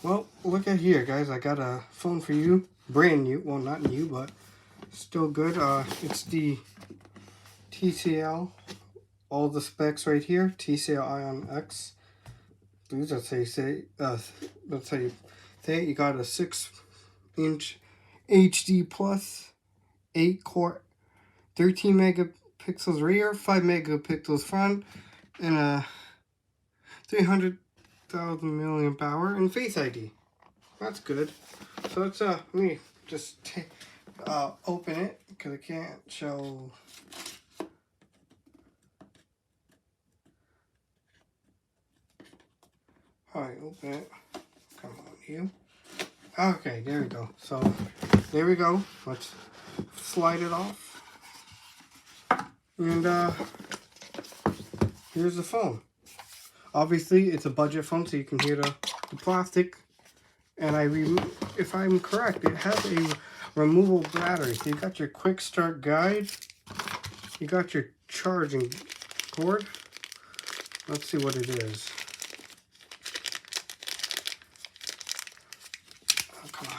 Well, look at here, guys. I got a phone for you. Brand new. Well, not new, but still good. It's the TCL. All the specs right here. TCL Ionx. That's how you say. That's how you say it. You got a 6-inch HD plus, 8-core, 13 megapixels rear, 5 megapixels front, and a 300,000 milliamp hour and Face ID. That's good. So let's let me just open it because I can't show. Alright, open it. Come on, you. Okay, there we go. So there we go. Let's slide it off. And here's the phone. Obviously, it's a budget phone, so you can hear the plastic. And if I'm correct, it has a removable battery. So you got your quick start guide. You got your charging cord. Let's see what it is. Oh, come on.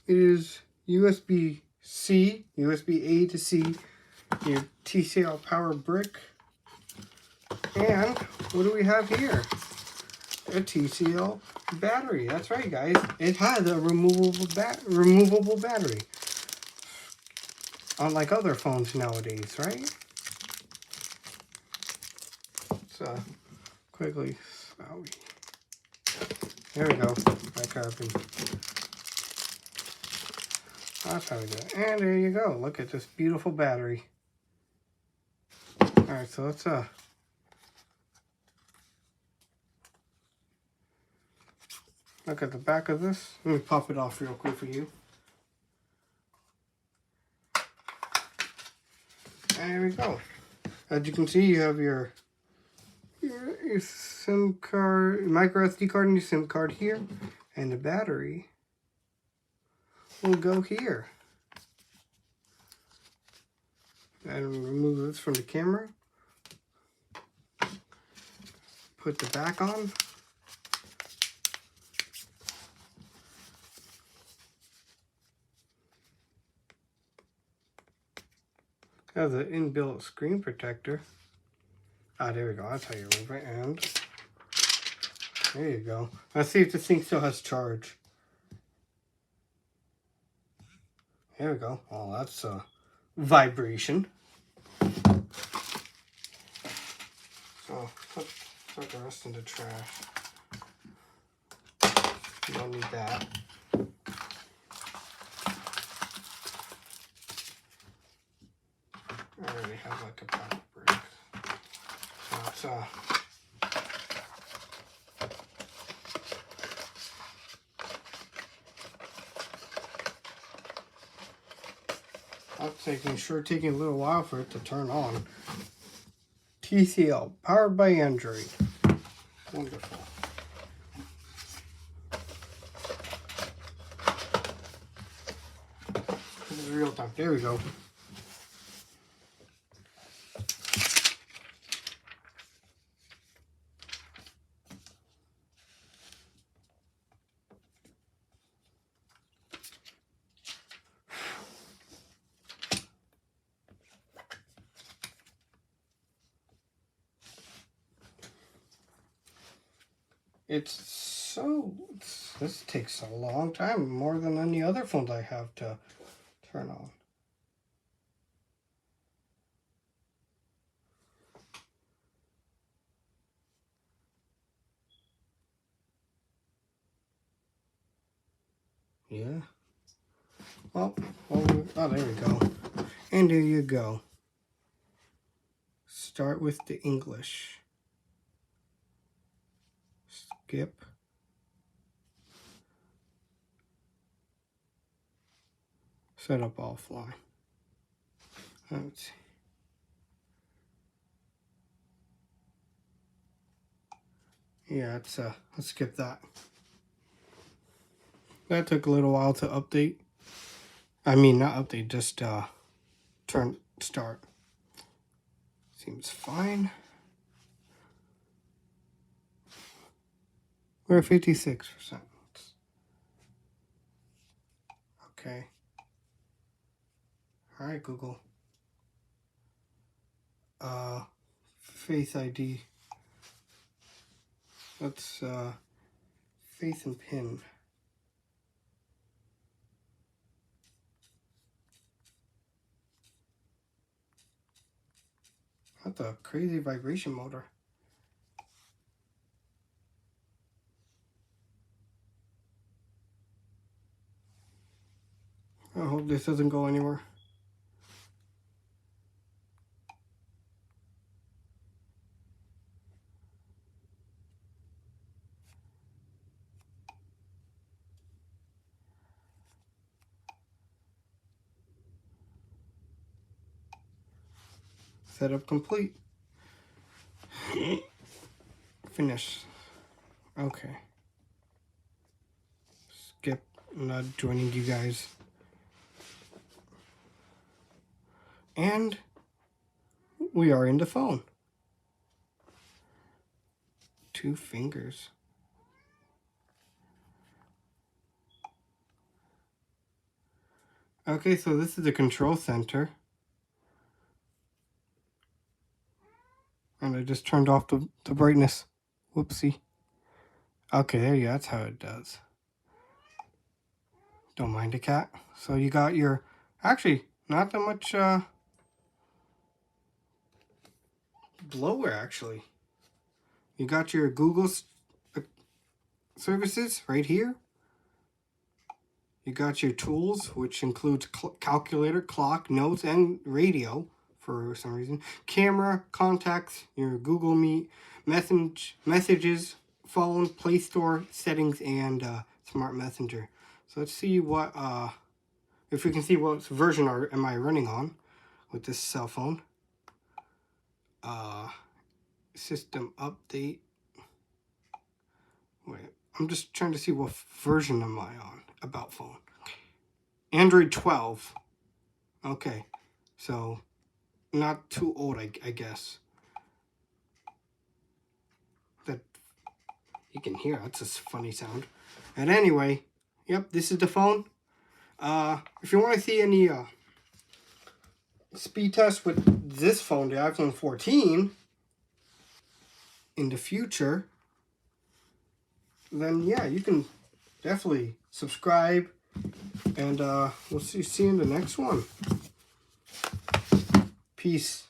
It is USB-C, USB-A to C, your TCL power brick. And what do we have here? A TCL battery. That's right, guys. It has a removable battery. Unlike other phones nowadays, right? So quickly, there we go. That carbon. That's how we do it. And there you go. Look at this beautiful battery. All right, so let's look at the back of this. Let me pop it off real quick for you. And there we go. As you can see, you have your SIM card, micro SD card, and your SIM card here, and the battery will go here. And remove this from the camera. Put the back on. Has an inbuilt screen protector. Ah, there we go. That's how you remove it. And there you go. Let's see if this thing still has charge. There we go. Oh, that's a vibration. So put the rest in the trash. You don't need that. I already have like a power brick. So it's taking a little while for it to turn on. TCL, powered by Android. Wonderful. This is real time. There we go. This takes a long time, more than any other phones I have to turn on. Yeah. Oh, there we go. And there you go. Start with the English. Skip. Set up offline. Let's see. Yeah, let's skip that. That took a little while to update. I mean, not update, just start. Seems fine. We're at 56%. Okay. All right, Google. Face ID. That's face and pin. That's a crazy vibration motor. I hope this doesn't go anywhere. Setup complete. Finish. Okay. Skip. I'm not joining you guys. And we are in the phone. 2 fingers. Okay, so this is the control center. And I just turned off the brightness. Whoopsie. Okay, there you go. That's how it does. Don't mind a cat. So you got your... Actually, not that much blower, actually. You got your Google services right here. You got your tools, which includes calculator, clock, notes, and radio for some reason. Camera, contacts, your Google Meet, messages, phone, Play Store, settings, and Smart Messenger. So let's see what, if we can see what version am I running on with this cell phone. System update. Wait, I'm just trying to see what version am I on. About phone. Android 12. Okay, so not too old, I guess. That you can hear. That's a funny sound. And anyway, yep, this is the phone. If you want to see any speed tests with this phone, the iPhone 14, in the future, then yeah, you can definitely subscribe, and we'll see you in the next one. Peace.